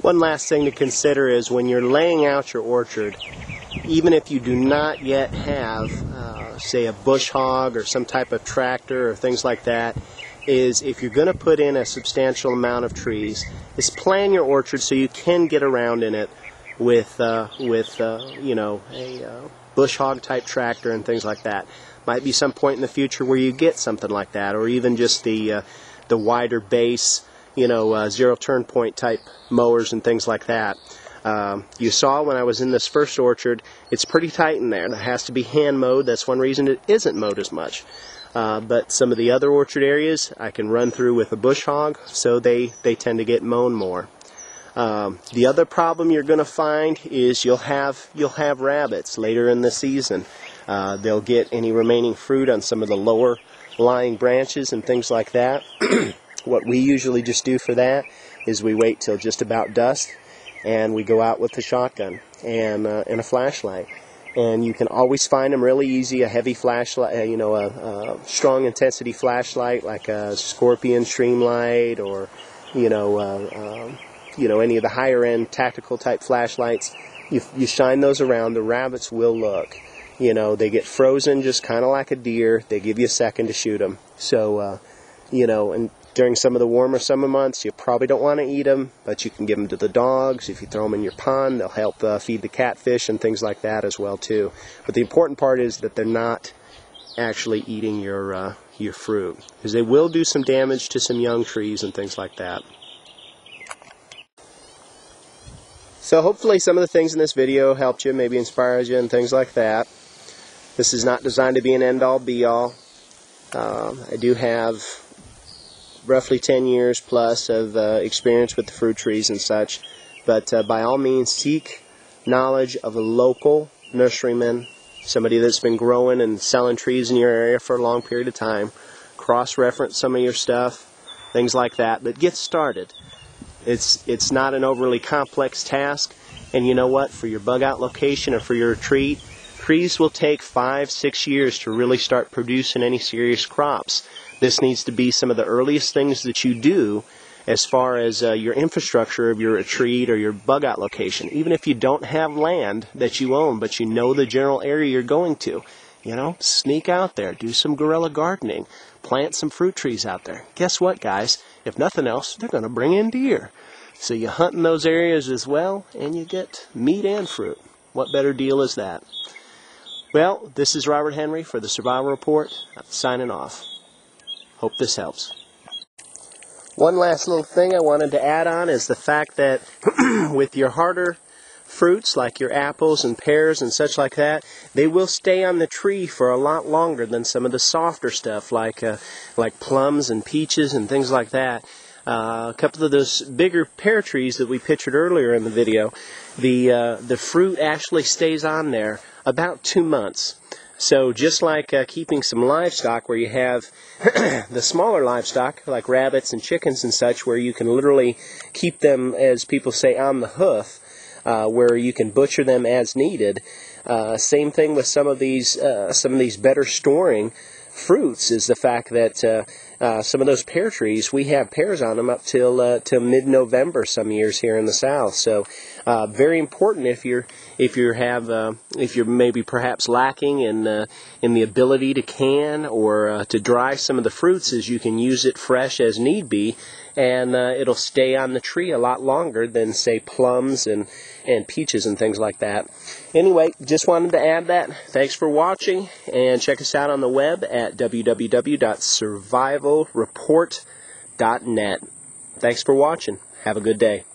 One last thing to consider is when you're laying out your orchard, even if you do not yet have, say, a bush hog or some type of tractor or things like that, is if you're going to put in a substantial amount of trees, is plan your orchard so you can get around in it with you know, a bush hog type tractor and things like that. Might be some point in the future where you get something like that, or even just the wider base, you know, zero turn point type mowers and things like that. You saw when I was in this first orchard, it's pretty tight in there. It has to be hand mowed. That's one reason it isn't mowed as much. But some of the other orchard areas I can run through with a bush hog, so they tend to get mown more. The other problem you're going to find is you'll have rabbits later in the season. They'll get any remaining fruit on some of the lower lying branches and things like that. What we usually just do for that is we wait till just about dusk and we go out with the shotgun and a flashlight. And you can always find them really easy. A heavy flashlight, you know, a strong intensity flashlight like a Scorpion Streamlight, or you know, any of the higher end tactical type flashlights. You shine those around, the rabbits will look. You know, they get frozen just kind of like a deer. They give you a second to shoot them. So, you know, and during some of the warmer summer months, you probably don't want to eat them, but you can give them to the dogs. If you throw them in your pond, they'll help feed the catfish and things like that as well too. But the important part is that they're not actually eating your fruit, because they will do some damage to some young trees and things like that. So hopefully some of the things in this video helped you, maybe inspired you and things like that. This is not designed to be an end-all be-all. I do have roughly 10 years plus of experience with the fruit trees and such, but by all means seek knowledge of a local nurseryman, somebody that's been growing and selling trees in your area for a long period of time. Cross-reference some of your stuff, things like that, but get started. It's not an overly complex task, and you know what, for your bug out location or for your retreat, trees will take 5-6 years to really start producing any serious crops. This needs to be some of the earliest things that you do as far as your infrastructure of your retreat or your bug out location. Even if you don't have land that you own, but you know the general area you're going to, you know, sneak out there, do some guerrilla gardening, plant some fruit trees out there. Guess what, guys? If nothing else, they're going to bring in deer. So you hunt in those areas as well, and you get meat and fruit. What better deal is that? Well, this is Robert Henry for the Survival Report, signing off. Hope this helps. One last little thing I wanted to add on is the fact that with your harder fruits like your apples and pears and such like that, they will stay on the tree for a lot longer than some of the softer stuff like plums and peaches and things like that. A couple of those bigger pear trees that we pictured earlier in the video, the fruit actually stays on there about 2 months. So just like keeping some livestock where you have the smaller livestock like rabbits and chickens and such, where you can literally keep them, as people say, on the hoof, where you can butcher them as needed. Same thing with some of these better storing fruits, is the fact that some of those pear trees, we have pears on them up till mid-November some years here in the South. So very important if you're maybe perhaps lacking in the ability to can or to dry some of the fruits, is you can use it fresh as need be, and it'll stay on the tree a lot longer than, say, plums and peaches and things like that. Anyway, just wanted to add that. Thanks for watching, and check us out on the web at www.survivalreport.net. Thanks for watching. Have a good day.